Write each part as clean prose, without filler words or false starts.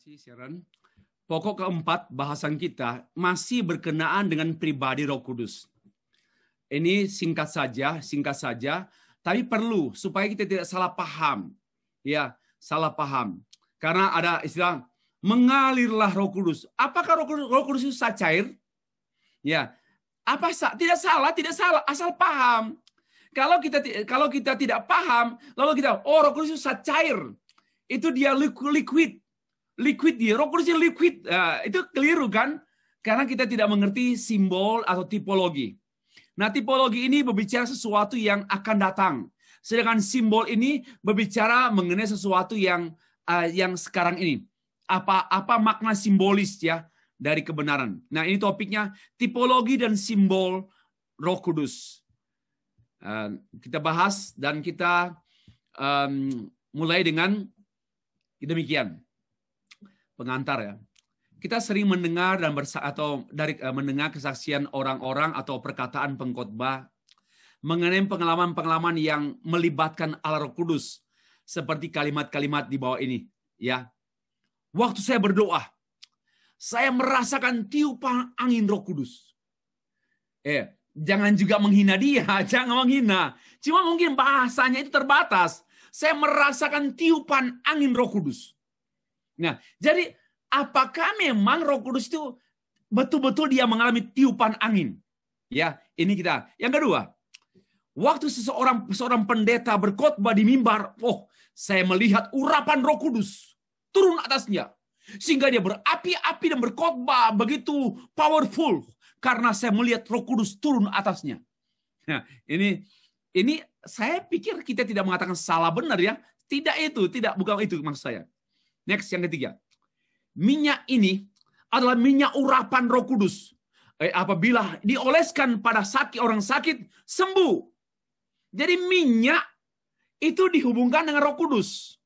kasih Sharon. Pokok keempat bahasan kita masih berkenaan dengan pribadi Roh Kudus. Ini singkat saja, tapi perlu supaya kita tidak salah paham. Ya, salah paham. Karena ada istilah mengalirlah Roh Kudus. Apakah Roh Kudus itu cair? Ya, tidak salah, asal paham. Kalau kita tidak paham, lalu kita Roh Kudus itu cair. Itu dia liquid dia, Roh Kudus itu liquid. Itu keliru kan? Karena kita tidak mengerti simbol atau tipologi. Nah, tipologi ini berbicara sesuatu yang akan datang. Sedangkan simbol ini berbicara mengenai sesuatu yang sekarang ini. Apa makna simbolis ya dari kebenaran. Nah, ini topiknya tipologi dan simbol Roh Kudus. Kita bahas dan kita mulai dengan demikian. Pengantar ya. Kita sering mendengar mendengar kesaksian orang-orang atau perkataan pengkhotbah mengenai pengalaman-pengalaman yang melibatkan Allah Roh Kudus seperti kalimat-kalimat di bawah ini ya. Waktu saya berdoa, saya merasakan tiupan angin Roh Kudus. Jangan juga menghina dia, jangan menghina. Cuma mungkin bahasanya itu terbatas. Saya merasakan tiupan angin Roh Kudus. Nah, jadi apakah memang Roh Kudus itu betul-betul dia mengalami tiupan angin? Ya, ini kita. Yang kedua, waktu seorang pendeta berkhotbah di mimbar, saya melihat urapan Roh Kudus turun atasnya. Sehingga dia berapi-api dan berkhotbah begitu powerful karena saya melihat Roh Kudus turun atasnya. Nah, ini saya pikir kita tidak mengatakan salah benar ya. Bukan itu maksud saya. Next, yang ketiga. Minyak ini adalah minyak urapan Roh Kudus. Apabila dioleskan pada orang sakit, sembuh. Jadi minyak itu dihubungkan dengan Roh Kudus.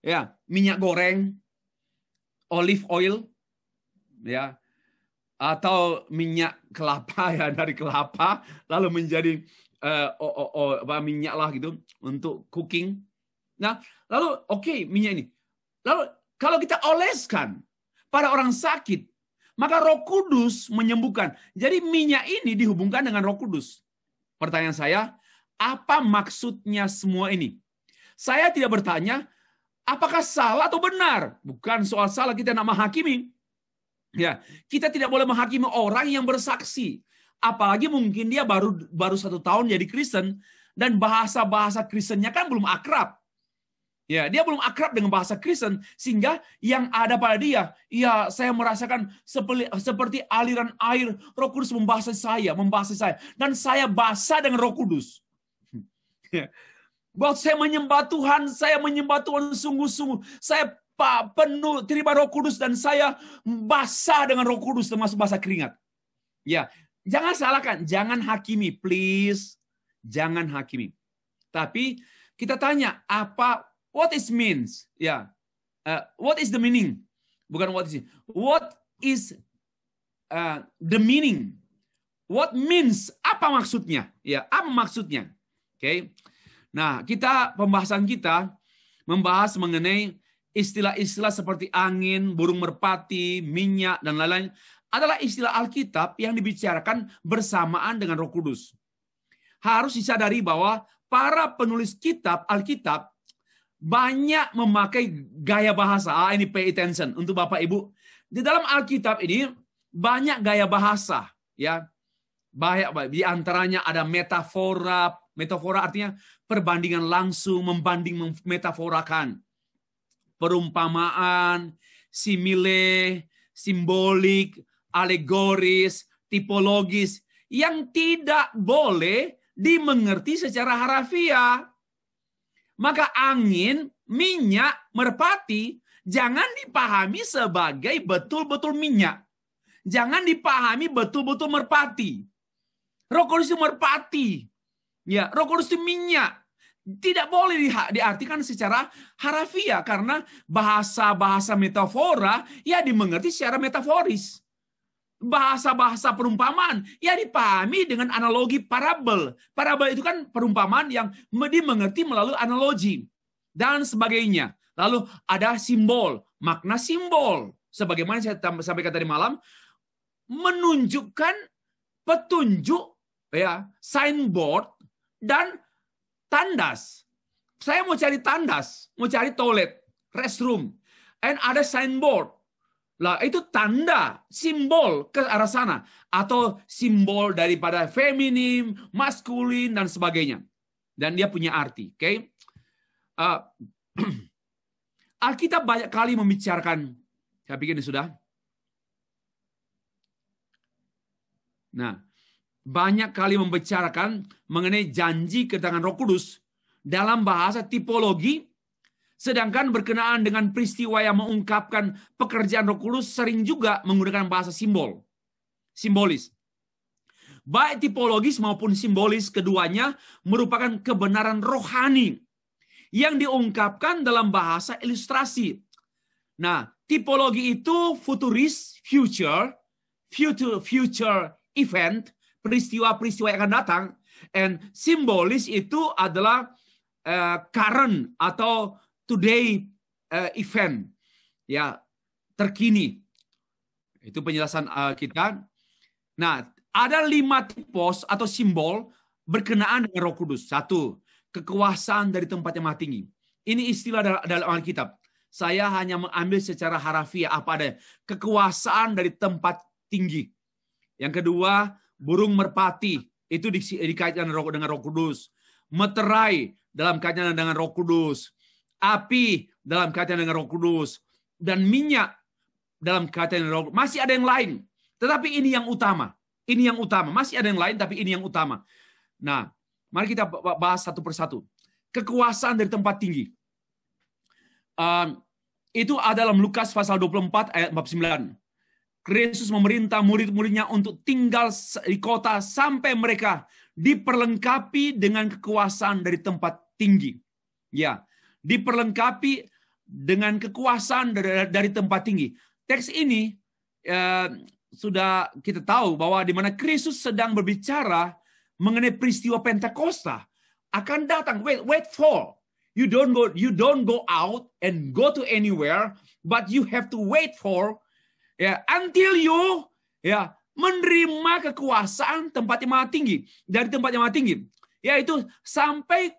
Ya, minyak goreng, olive oil, ya, atau minyak kelapa ya, dari kelapa lalu menjadi minyak lah gitu untuk cooking. Nah, lalu minyak ini. Lalu kalau kita oleskan pada orang sakit, maka Roh Kudus menyembuhkan. Jadi minyak ini dihubungkan dengan Roh Kudus. Pertanyaan saya, apa maksudnya semua ini? Saya tidak bertanya apakah salah atau benar. Bukan soal salah, kita nak menghakimi. Ya, kita tidak boleh menghakimi orang yang bersaksi. Apalagi mungkin dia baru 1 tahun jadi Kristen dan bahasa Kristennya kan belum akrab. Ya, dia belum akrab dengan bahasa Kristen sehingga yang ada pada dia, ya saya merasakan seperti aliran air Roh Kudus membasahi saya dan saya basah dengan Roh Kudus. Bahwa saya menyembah Tuhan sungguh-sungguh. Saya penuh terima Roh Kudus dan saya basah dengan Roh Kudus termasuk basah keringat. Ya, jangan salahkan, jangan hakimi, please. Jangan hakimi. Tapi kita tanya what is means? Ya, what is the meaning? Bukan what is it. What is the meaning? What means? Apa maksudnya? Ya, apa maksudnya? Oke. Nah, pembahasan kita membahas mengenai istilah-istilah seperti angin, burung merpati, minyak dan lain-lain adalah istilah Alkitab yang dibicarakan bersamaan dengan Roh Kudus. Harus disadari bahwa para penulis kitab Alkitab banyak memakai gaya bahasa. Ini pay attention untuk Bapak Ibu. Di dalam Alkitab ini banyak gaya bahasa, ya. Banyak, di antaranya ada metafora. Metafora artinya perbandingan langsung, memetaforakan. Perumpamaan, simile, simbolik, alegoris, tipologis yang tidak boleh dimengerti secara harafiah. Maka angin, minyak, merpati jangan dipahami sebagai betul-betul minyak. Jangan dipahami betul-betul merpati. Roh Kudus itu merpati. Ya, Roh Kudus itu minyak. Tidak boleh diartikan secara harafiah karena bahasa-bahasa metafora ya dimengerti secara metaforis. Bahasa-bahasa perumpamaan ya dipahami dengan analogi parabel. Parabel itu kan perumpamaan yang dimengerti melalui analogi dan sebagainya. Lalu ada simbol, makna simbol. Sebagaimana saya sampaikan tadi malam, menunjukkan petunjuk, ya, signboard dan tandas. Saya mau cari tandas, mau cari toilet, restroom, and ada signboard. Lah itu tanda, simbol ke arah sana, atau simbol daripada feminim, maskulin dan sebagainya. Dan dia punya arti, oke? Alkitab banyak kali membicarakan, saya pikir ini sudah. Nah, banyak kali membicarakan mengenai janji kedatangan Roh Kudus dalam bahasa tipologi. Sedangkan berkenaan dengan peristiwa yang mengungkapkan pekerjaan Roh Kudus sering juga menggunakan bahasa simbolis. Baik tipologis maupun simbolis, keduanya merupakan kebenaran rohani yang diungkapkan dalam bahasa ilustrasi. Nah, tipologi itu futuris, future event, peristiwa-peristiwa yang akan datang, and simbolis itu adalah current atau today event, ya, terkini. Itu penjelasan kita. Nah, ada 5 tipos atau simbol berkenaan dengan Roh Kudus. 1, kekuasaan dari tempat yang maha tinggi. Ini istilah dalam Alkitab. Saya hanya mengambil secara harafiah apa ada. Kekuasaan dari tempat tinggi. Yang kedua, burung merpati. Itu dikaitkan dengan Roh Kudus. Meterai dalam kaitan dengan Roh Kudus. Api dalam kaitan dengan Roh Kudus, dan minyak dalam kaitan dengan Roh Kudus. Masih ada yang lain, tetapi ini yang utama. Ini yang utama. Masih ada yang lain, tapi ini yang utama. Nah, mari kita bahas satu persatu. Kekuasaan dari tempat tinggi. Itu ada dalam Lukas pasal 24 ayat 49. Kristus memerintah murid-muridnya untuk tinggal di kota sampai mereka diperlengkapi dengan kekuasaan dari tempat tinggi. Ya. Diperlengkapi dengan kekuasaan dari tempat tinggi. Teks ini sudah kita tahu bahwa di mana Kristus sedang berbicara mengenai peristiwa Pentakosta akan datang. Wait for. You don't go out and go to anywhere, but you have to wait for, ya, until you, ya, menerima kekuasaan tempat yang maha tinggi, dari tempat yang maha tinggi, yaitu sampai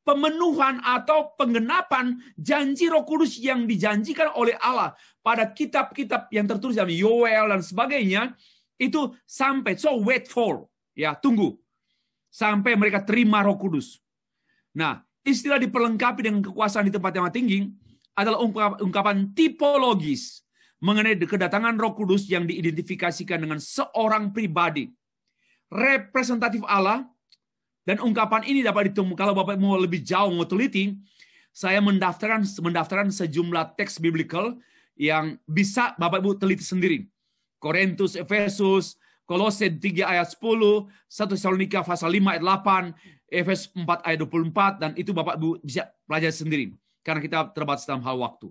pemenuhan atau penggenapan janji Roh Kudus yang dijanjikan oleh Allah pada kitab-kitab yang tertulis dalam Yoel dan sebagainya, itu sampai. So wait for, ya, tunggu sampai mereka terima Roh Kudus. Nah, istilah diperlengkapi dengan kekuasaan di tempat yang tinggi adalah ungkapan tipologis mengenai kedatangan Roh Kudus yang diidentifikasikan dengan seorang pribadi representatif Allah. Dan ungkapan ini dapat ditemukan, kalau Bapak mau lebih jauh, mau teliti, saya mendaftarkan sejumlah teks biblical yang bisa Bapak Ibu teliti sendiri. Korintus, Efesus, Kolose 3 ayat 10, 1 Tesalonika pasal 5 ayat 8, Efesus 4 ayat 24, dan itu Bapak Ibu bisa pelajari sendiri. Karena kita terbatas dalam hal waktu.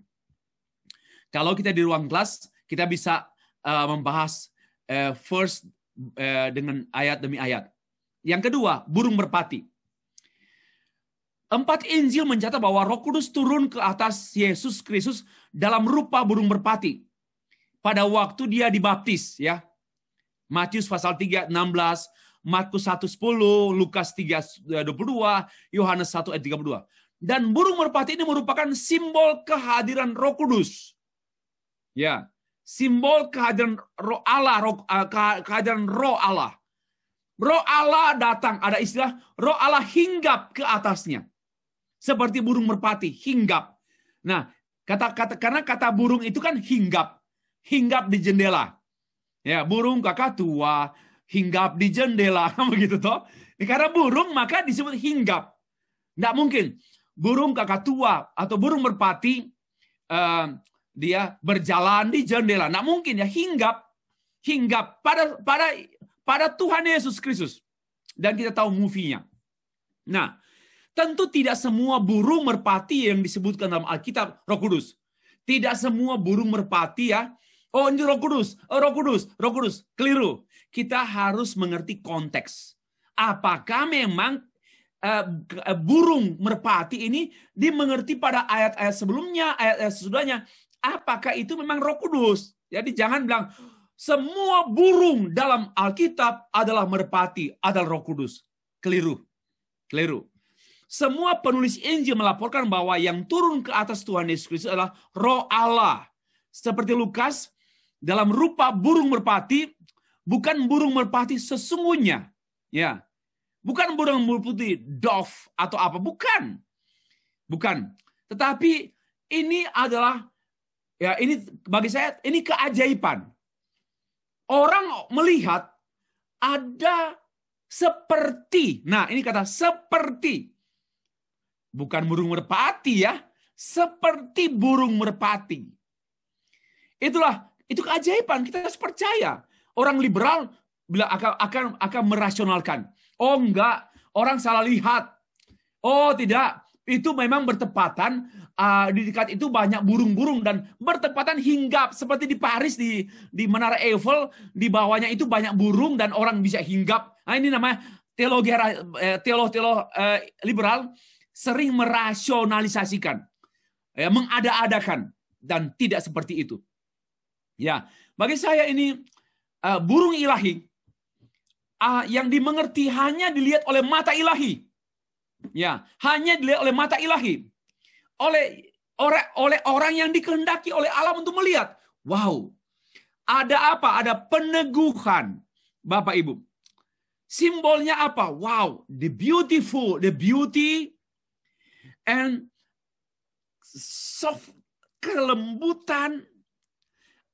Kalau kita di ruang kelas, kita bisa membahas first dengan ayat demi ayat. Yang kedua, burung merpati. 4 Injil mencatat bahwa Roh Kudus turun ke atas Yesus Kristus dalam rupa burung merpati pada waktu dia dibaptis, ya. Matius pasal 3 16, Markus 1 10, Lukas 3 22, Yohanes 1 ayat 32. Dan burung merpati ini merupakan simbol kehadiran Roh Kudus. Ya, simbol kehadiran Roh Allah, kehadiran Roh Allah. Roh Allah datang, ada istilah Roh Allah hinggap ke atasnya. Seperti burung merpati, hinggap. Nah, karena kata burung itu kan hinggap. Hinggap di jendela. Ya, burung kakatua, hinggap di jendela, begitu toh. Karena burung maka disebut hinggap. Nggak mungkin burung kakatua atau burung merpati dia berjalan di jendela. Nggak mungkin, ya, hinggap pada Tuhan Yesus Kristus. Dan kita tahu movie-nya. Nah, tentu tidak semua burung merpati yang disebutkan dalam Alkitab Roh Kudus. Tidak semua burung merpati, ya. Oh, ini Roh Kudus. Oh, Roh Kudus. Roh Kudus. Keliru. Kita harus mengerti konteks. Apakah memang burung merpati ini dimengerti pada ayat-ayat sebelumnya, ayat-ayat sesudahnya. Apakah itu memang Roh Kudus? Jadi jangan bilang semua burung dalam Alkitab adalah merpati, adalah Roh Kudus. Keliru. Keliru. Semua penulis Injil melaporkan bahwa yang turun ke atas Tuhan Yesus Kristus adalah Roh Allah. Seperti Lukas, dalam rupa burung merpati, bukan burung merpati sesungguhnya. Ya. Bukan burung merpati dove atau apa, bukan. Bukan. Tetapi ini adalah, ya ini bagi saya, ini keajaiban. Orang melihat ada seperti, nah ini kata seperti. Bukan burung merpati ya, seperti burung merpati. Itu keajaiban, kita harus percaya. Orang liberal bila akan merasionalkan. Oh enggak, orang salah lihat. Oh tidak, itu memang bertepatan, di dekat itu banyak burung-burung dan bertepatan hinggap seperti di Paris di Menara Eiffel, di bawahnya itu banyak burung dan orang bisa hinggap. Nah, ini namanya teologi liberal sering merasionalisasikan, ya, mengada-adakan dan tidak seperti itu. Ya, bagi saya ini burung ilahi yang dimengerti hanya dilihat oleh mata ilahi. Ya, hanya dilihat oleh mata ilahi. Oleh orang yang dikehendaki oleh Allah untuk melihat. Wow. Ada apa? Ada peneguhan. Bapak Ibu. Simbolnya apa? Wow, the beauty and soft, kelembutan,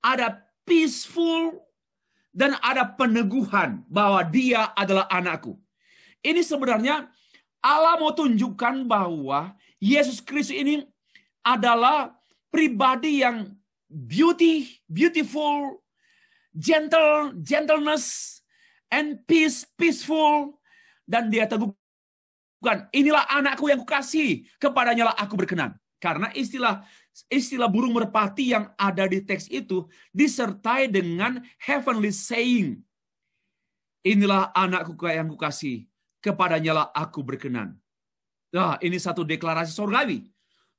ada peaceful, dan ada peneguhan bahwa dia adalah anakku. Ini sebenarnya Allah mau tunjukkan bahwa Yesus Kristus ini adalah pribadi yang beautiful, gentleness, and peaceful, dan dia teguhkan, inilah anakku yang kukasihi, kepadanya lah aku berkenan. Karena istilah burung merpati yang ada di teks itu disertai dengan heavenly saying. Inilah anakku yang kukasihi, kepadanya lah aku berkenan. Nah, ini satu deklarasi surgawi.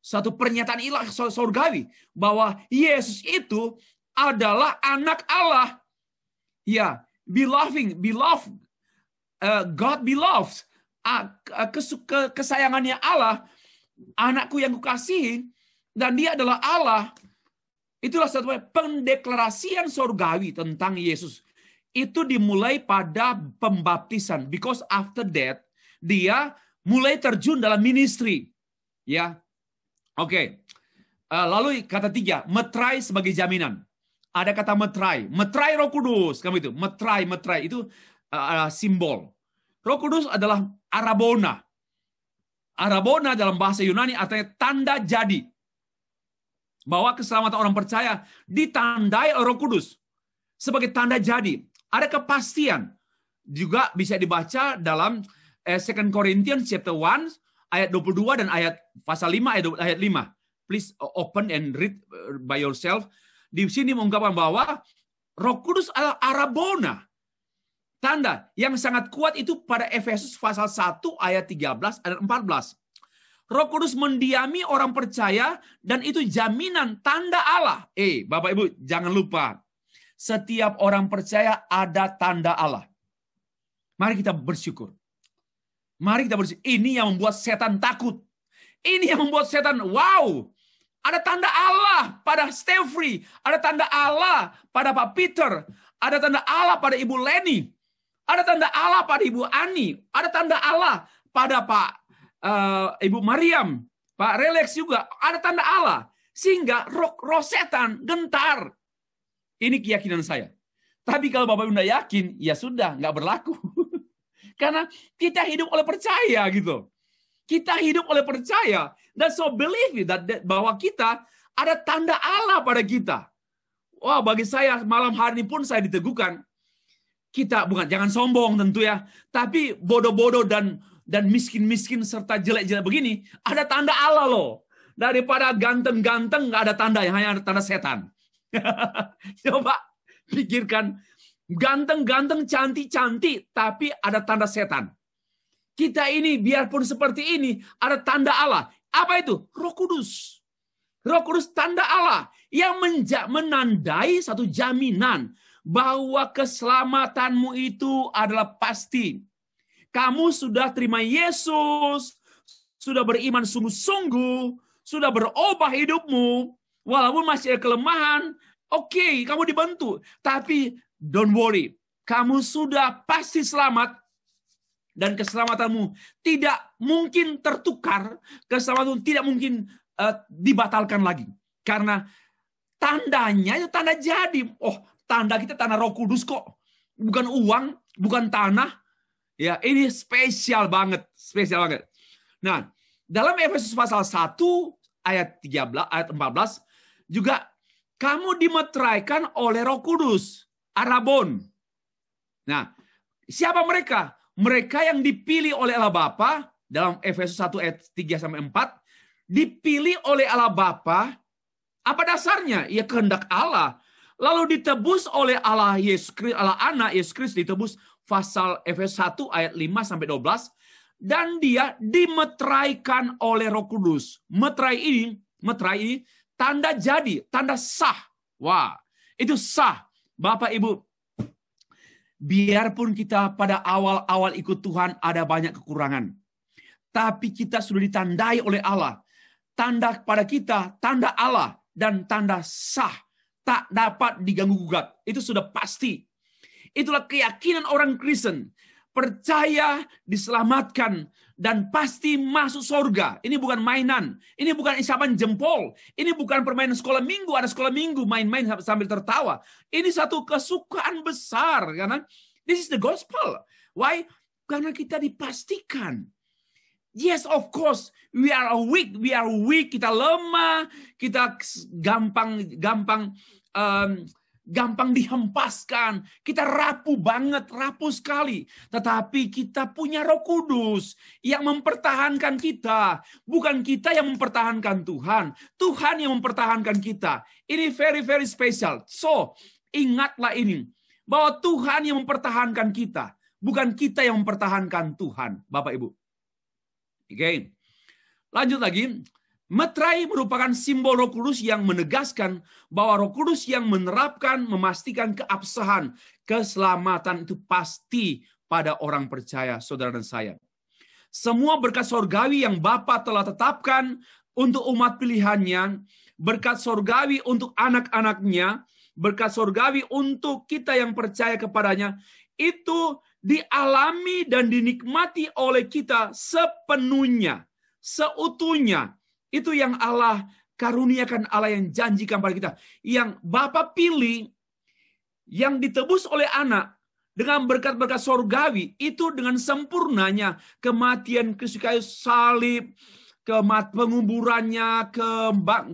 Satu pernyataan ilahi surgawi bahwa Yesus itu adalah anak Allah. Ya, beloved, God beloved. Kesayangannya Allah, anakku yang kukasihi, dan dia adalah Allah. Itulah satu pendeklarasian surgawi tentang Yesus. Itu dimulai pada pembaptisan, because after that dia mulai terjun dalam ministry. Ya, oke. Lalu kata 3, metrai sebagai jaminan. Ada kata metrai Roh Kudus, kamu itu metrai itu simbol. Roh Kudus adalah arabona. Arabona dalam bahasa Yunani artinya tanda jadi. Bahwa keselamatan orang percaya ditandai oleh Roh Kudus sebagai tanda jadi. Ada kepastian. Juga bisa dibaca dalam 2 Corinthians chapter 1 ayat 22 dan pasal 5 ayat 5. Please open and read by yourself. Di sini mengungkapkan bahwa Roh Kudus adalah arabona. Tanda yang sangat kuat itu pada Efesus pasal 1 ayat 13 dan 14. Roh Kudus mendiami orang percaya dan itu jaminan tanda Allah. Bapak Ibu, jangan lupa. Setiap orang percaya ada tanda Allah. Mari kita bersyukur. Mari kita bersyukur. Ini yang membuat setan takut. Ini yang membuat setan, wow. Ada tanda Allah pada Stefri. Ada tanda Allah pada Pak Peter. Ada tanda Allah pada Ibu Leni. Ada tanda Allah pada Ibu Ani. Ada tanda Allah pada Pak Ibu Mariam. Pak Relax juga. Ada tanda Allah. Sehingga roh setan gentar. Ini keyakinan saya. Tapi kalau Bapak Ibu tidak yakin, ya sudah, nggak berlaku. Karena kita hidup oleh percaya gitu. Kita hidup oleh percaya. Dan so believe it, bahwa kita ada tanda Allah pada kita. Wah, bagi saya malam hari ini pun saya diteguhkan. Kita jangan sombong tentu ya. Tapi bodoh-bodoh dan miskin-miskin serta jelek-jelek begini, ada tanda Allah loh. Daripada ganteng-ganteng nggak ada tanda, yang hanya ada tanda setan. Coba pikirkan, ganteng-ganteng, cantik-cantik, tapi ada tanda setan. Kita ini biarpun seperti ini, ada tanda Allah. Apa itu? Roh Kudus. Roh Kudus tanda Allah yang menandai satu jaminan bahwa keselamatanmu itu adalah pasti. Kamu sudah terima Yesus, sudah beriman sungguh-sungguh, sudah berubah hidupmu, walaupun masih ada kelemahan, oke, kamu dibantu. Tapi don't worry, kamu sudah pasti selamat. Dan keselamatanmu tidak mungkin tertukar, keselamatanmu tidak mungkin dibatalkan lagi. Karena tandanya itu tanda jadi. Oh, tanda kita tanda Roh Kudus kok. Bukan uang, bukan tanah. Ya, ini spesial banget, spesial banget. Nah, dalam Efesus pasal 1 ayat 13, ayat 14 juga kamu dimeteraikan oleh Roh Kudus, Arabon. Nah, siapa mereka? Mereka yang dipilih oleh Allah Bapa dalam Efesus 1 ayat 3 sampai 4, dipilih oleh Allah Bapa. Apa dasarnya? Ya kehendak Allah. Lalu ditebus oleh Allah Yesus Kristus, Allah Anak Yesus Kristus ditebus pasal Efesus 1 ayat 5 sampai 12, dan dia dimeteraikan oleh Roh Kudus. Meterai ini tanda jadi, tanda sah. Wah, itu sah. Bapak Ibu, biarpun kita pada awal-awal ikut Tuhan ada banyak kekurangan, tapi kita sudah ditandai oleh Allah. Tanda pada kita, tanda Allah dan tanda sah, tak dapat diganggu-gugat. Itu sudah pasti. Itulah keyakinan orang Kristen. Percaya, diselamatkan, dan pasti masuk surga. Ini bukan mainan. Ini bukan isapan jempol. Ini bukan permainan sekolah minggu. Ada sekolah minggu main-main sambil tertawa. Ini satu kesukaan besar. Karena this is the gospel. Why? Karena kita dipastikan. Yes, of course, we are weak. We are weak. Kita lemah. Kita gampang dihempaskan. Kita rapuh banget, rapuh sekali. Tetapi kita punya Roh Kudus yang mempertahankan kita. Bukan kita yang mempertahankan Tuhan. Tuhan yang mempertahankan kita. Ini very, very special. So, ingatlah ini. Bahwa Tuhan yang mempertahankan kita. Bukan kita yang mempertahankan Tuhan. Bapak Ibu. Oke. Lanjut lagi. Meterai merupakan simbol Roh Kudus yang menegaskan bahwa Roh Kudus yang menerapkan, memastikan keabsahan, keselamatan itu pasti pada orang percaya, saudara dan saya. Semua berkat sorgawi yang Bapa telah tetapkan untuk umat pilihannya, berkat sorgawi untuk anak-anaknya, berkat sorgawi untuk kita yang percaya kepadanya, itu dialami dan dinikmati oleh kita sepenuhnya, seutuhnya. Itu yang Allah karuniakan, Allah yang janjikan pada kita. Yang Bapa pilih, yang ditebus oleh anak, dengan berkat-berkat sorgawi, itu dengan sempurnanya, kematian Kristus kayu salib, penguburannya,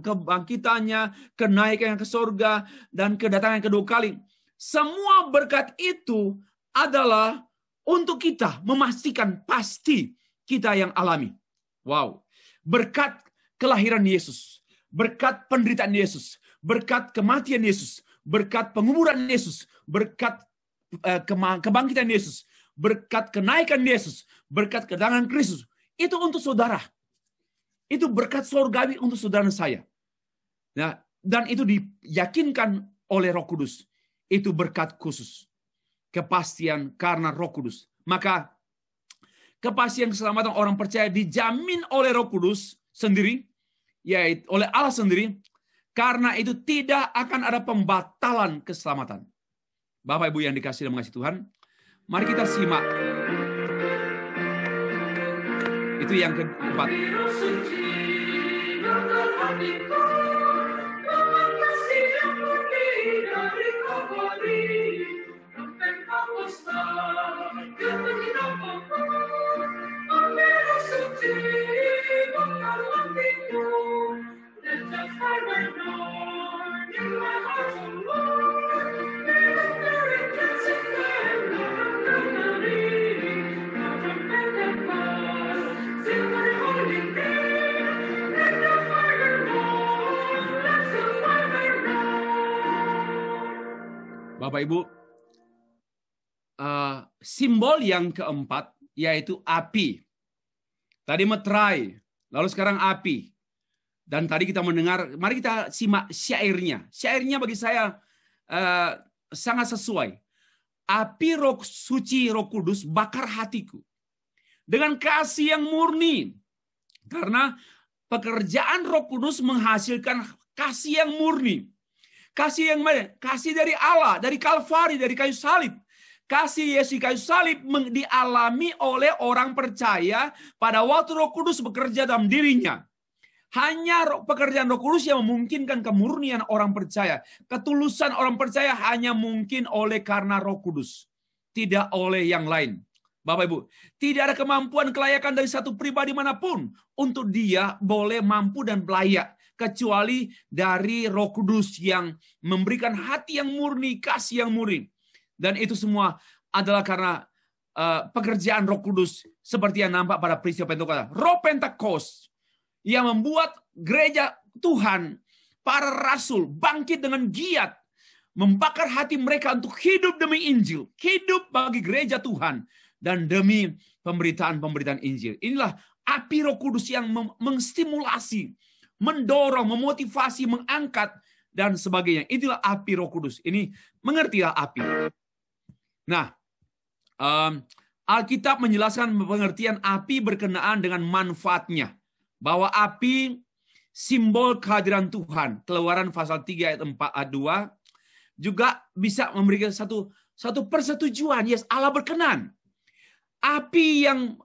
kebangkitannya, kenaikan ke surga, dan kedatangan kedua kali. Semua berkat itu adalah untuk kita, memastikan pasti kita yang alami. Wow. Berkat kelahiran Yesus, berkat penderitaan Yesus, berkat kematian Yesus, berkat penguburan Yesus, berkat kebangkitan Yesus, berkat kenaikan Yesus, berkat kedatangan Kristus. Itu untuk saudara. Itu berkat surgawi untuk saudara saya. Nah, dan itu diyakinkan oleh Roh Kudus. Itu berkat khusus. Kepastian karena Roh Kudus. Maka kepastian keselamatan orang percaya dijamin oleh Roh Kudus sendiri, yaitu oleh Allah sendiri, karena itu tidak akan ada pembatalan keselamatan. Bapak Ibu yang dikasihi dan mengasihi Tuhan, mari kita simak. Itu yang keempat. Bapak Ibu, simbol yang keempat yaitu api. Tadi meterai, lalu sekarang api. Dan tadi kita mendengar, mari kita simak syairnya. Syairnya bagi saya sangat sesuai. Api roh suci Roh Kudus bakar hatiku dengan kasih yang murni. Karena pekerjaan Roh Kudus menghasilkan kasih yang murni. Kasih yang mana? Kasih dari Allah, dari Kalvari, dari kayu salib. Kasih Yesus kayu salib dialami oleh orang percaya pada waktu Roh Kudus bekerja dalam dirinya. Hanya pekerjaan Roh Kudus yang memungkinkan kemurnian orang percaya. Ketulusan orang percaya hanya mungkin oleh karena Roh Kudus. Tidak oleh yang lain. Bapak Ibu, tidak ada kemampuan kelayakan dari satu pribadi manapun untuk dia boleh mampu dan layak. Kecuali dari Roh Kudus yang memberikan hati yang murni, kasih yang murni. Dan itu semua adalah karena pekerjaan Roh Kudus seperti yang nampak pada peristiwa Pentakosta. Roh Pentakosta yang membuat gereja Tuhan, para rasul bangkit dengan giat, membakar hati mereka untuk hidup demi Injil, hidup bagi gereja Tuhan, dan demi pemberitaan-pemberitaan Injil. Inilah api Roh Kudus yang menstimulasi, mendorong, memotivasi, mengangkat, dan sebagainya. Itulah api Roh Kudus. Ini mengertilah api. Nah, Alkitab menjelaskan pengertian api berkenaan dengan manfaatnya. Bahwa api simbol kehadiran Tuhan. Keluaran pasal 3 ayat 4 ayat 2 juga bisa memberikan satu persetujuan. Yes, Allah berkenan. Api yang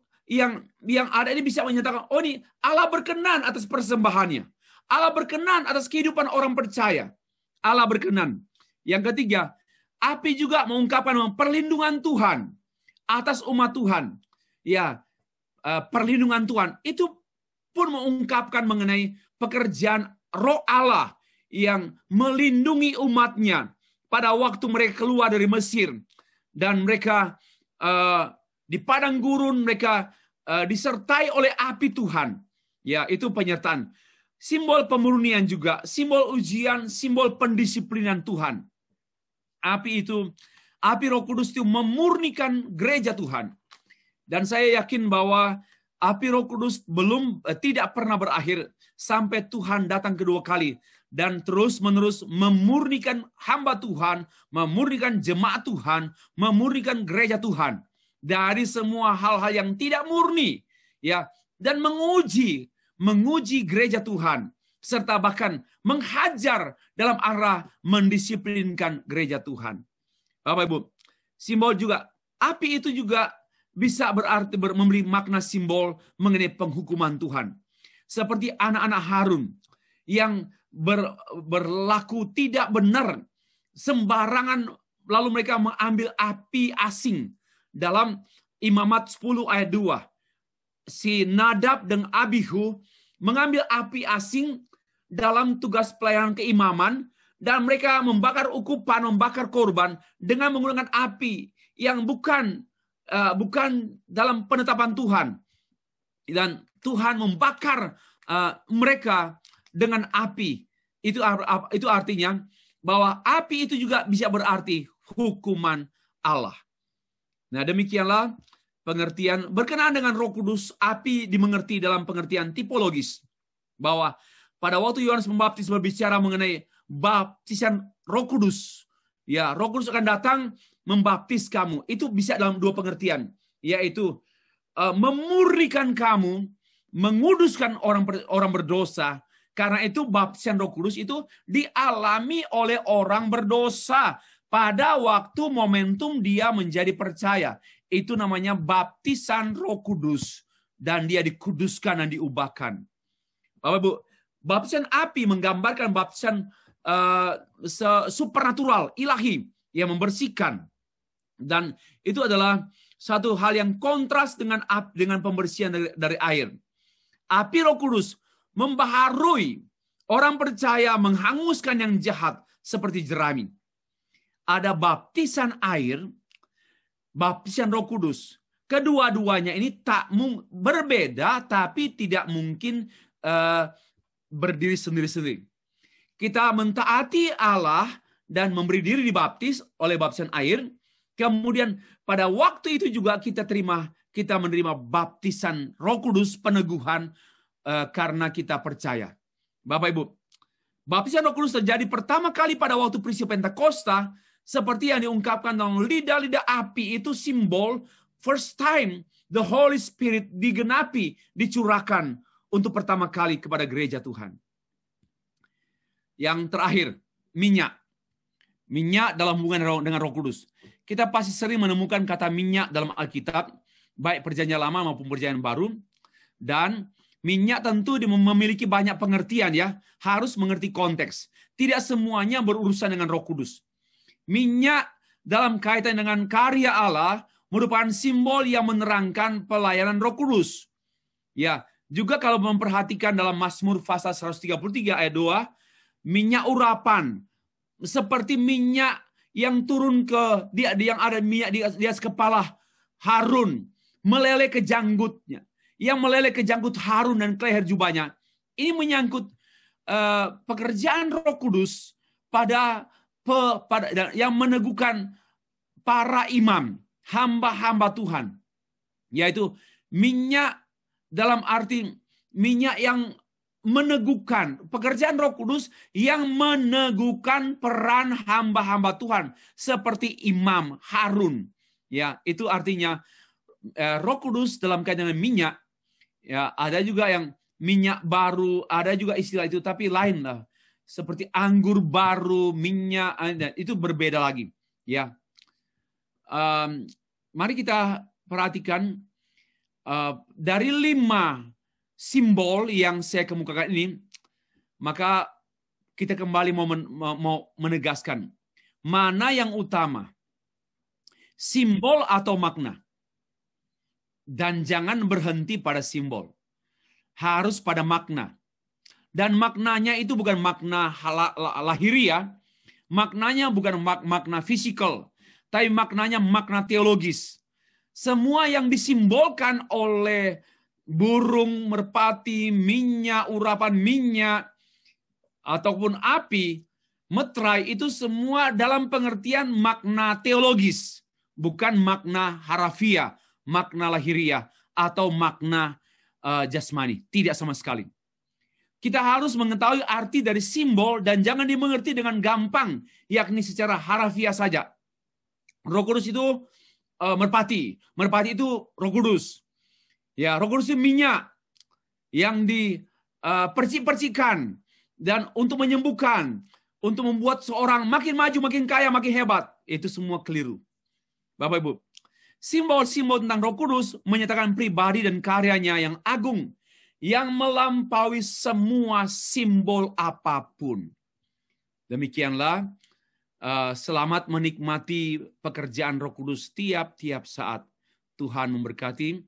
ada ini bisa menyatakan, oh ini Allah berkenan atas persembahannya. Allah berkenan atas kehidupan orang percaya. Allah berkenan. Yang ketiga, api juga mengungkapkan perlindungan Tuhan atas umat Tuhan. Ya, perlindungan Tuhan itu pun mengungkapkan mengenai pekerjaan Roh Allah yang melindungi umatnya pada waktu mereka keluar dari Mesir. Dan mereka di padang gurun, mereka disertai oleh api Tuhan. Ya, itu penyertaan. Simbol pemurnian juga, simbol ujian, simbol pendisiplinan Tuhan. Api Roh Kudus itu memurnikan gereja Tuhan. Dan saya yakin bahwa api Roh Kudus tidak pernah berakhir sampai Tuhan datang kedua kali dan terus-menerus memurnikan hamba Tuhan, memurnikan jemaat Tuhan, memurnikan gereja Tuhan dari semua hal-hal yang tidak murni, ya, dan menguji gereja Tuhan serta bahkan menghajar dalam arah mendisiplinkan gereja Tuhan. Bapak Ibu, simbol juga api itu juga bisa berarti memberi makna simbol mengenai penghukuman Tuhan. Seperti anak-anak Harun yang berlaku tidak benar, sembarangan, lalu mereka mengambil api asing. Dalam Imamat 10 ayat 2, si Nadab dan Abihu mengambil api asing dalam tugas pelayanan keimaman, dan mereka membakar ukupan, membakar korban dengan menggunakan api yang bukan dalam penetapan Tuhan. Dan Tuhan membakar mereka dengan api. Itu artinya bahwa api itu juga bisa berarti hukuman Allah. Nah, demikianlah pengertian berkenaan dengan Roh Kudus. Api dimengerti dalam pengertian tipologis. Bahwa pada waktu Yohanes Pembaptis berbicara mengenai baptisan Roh Kudus, ya, Roh Kudus akan datang membaptis kamu. Itu bisa dalam dua pengertian, yaitu memurnikan kamu, menguduskan orang berdosa. Karena itu baptisan Roh Kudus itu dialami oleh orang berdosa pada waktu momentum dia menjadi percaya. Itu namanya baptisan Roh Kudus, dan dia dikuduskan dan diubahkan. Bapak Ibu, baptisan api menggambarkan baptisan supernatural, ilahi, yang membersihkan. Dan itu adalah satu hal yang kontras dengan pembersihan dari air. Api Roh Kudus membaharui orang percaya, menghanguskan yang jahat seperti jerami. Ada baptisan air, baptisan Roh Kudus. Kedua-duanya ini berbeda, tapi tidak mungkin berdiri sendiri-sendiri. Kita mentaati Allah dan memberi diri dibaptis oleh baptisan air. Kemudian pada waktu itu juga kita terima kita menerima baptisan Roh Kudus, peneguhan karena kita percaya. Bapak Ibu, baptisan Roh Kudus terjadi pertama kali pada waktu peristiwa Pentakosta, seperti yang diungkapkan dalam lidah-lidah api. Itu simbol first time the Holy Spirit digenapi, dicurahkan untuk pertama kali kepada gereja Tuhan. Yang terakhir, minyak. Minyak dalam hubungan dengan Roh Kudus. Kita pasti sering menemukan kata minyak dalam Alkitab, baik Perjanjian Lama maupun Perjanjian Baru. Dan minyak tentu memiliki banyak pengertian ya, harus mengerti konteks. Tidak semuanya berurusan dengan Roh Kudus. Minyak dalam kaitan dengan karya Allah merupakan simbol yang menerangkan pelayanan Roh Kudus. Ya, juga kalau memperhatikan dalam Mazmur pasal 133 ayat 2, minyak urapan seperti minyak yang turun ke dia, yang ada minyak di atas kepala Harun, meleleh ke janggutnya, yang meleleh ke janggut Harun dan ke leher jubahnya. Ini menyangkut pekerjaan Roh Kudus pada yang meneguhkan para imam, hamba-hamba Tuhan, yaitu minyak dalam arti minyak yang meneguhkan, pekerjaan Roh Kudus yang meneguhkan peran hamba-hamba Tuhan seperti imam Harun. Ya, itu artinya Roh Kudus dalam kaitan dengan minyak. Ya, ada juga yang minyak baru, ada juga istilah itu, tapi lain lah. Seperti anggur baru, minyak, itu berbeda lagi. Ya, mari kita perhatikan dari 5 simbol yang saya kemukakan ini, maka kita kembali mau menegaskan mana yang utama, simbol atau makna. Dan jangan berhenti pada simbol, harus pada makna. Dan maknanya itu bukan makna lahiriah, maknanya bukan makna fisikal, tapi maknanya makna teologis. Semua yang disimbolkan oleh burung, merpati, minyak, urapan minyak, ataupun api, meterai, itu semua dalam pengertian makna teologis, bukan makna harafiah, makna lahiriah, atau makna jasmani. Tidak sama sekali. Kita harus mengetahui arti dari simbol dan jangan dimengerti dengan gampang, yakni secara harafiah saja. Roh Kudus itu merpati. Merpati itu Roh Kudus. Ya, Roh Kudus itu minyak yang dipercik-percikan dan untuk menyembuhkan, untuk membuat seorang makin maju, makin kaya, makin hebat. Itu semua keliru. Bapak Ibu, simbol-simbol tentang Roh Kudus menyatakan pribadi dan karyanya yang agung, yang melampaui semua simbol apapun. Demikianlah, selamat menikmati pekerjaan Roh Kudus tiap-tiap saat. Tuhan memberkati.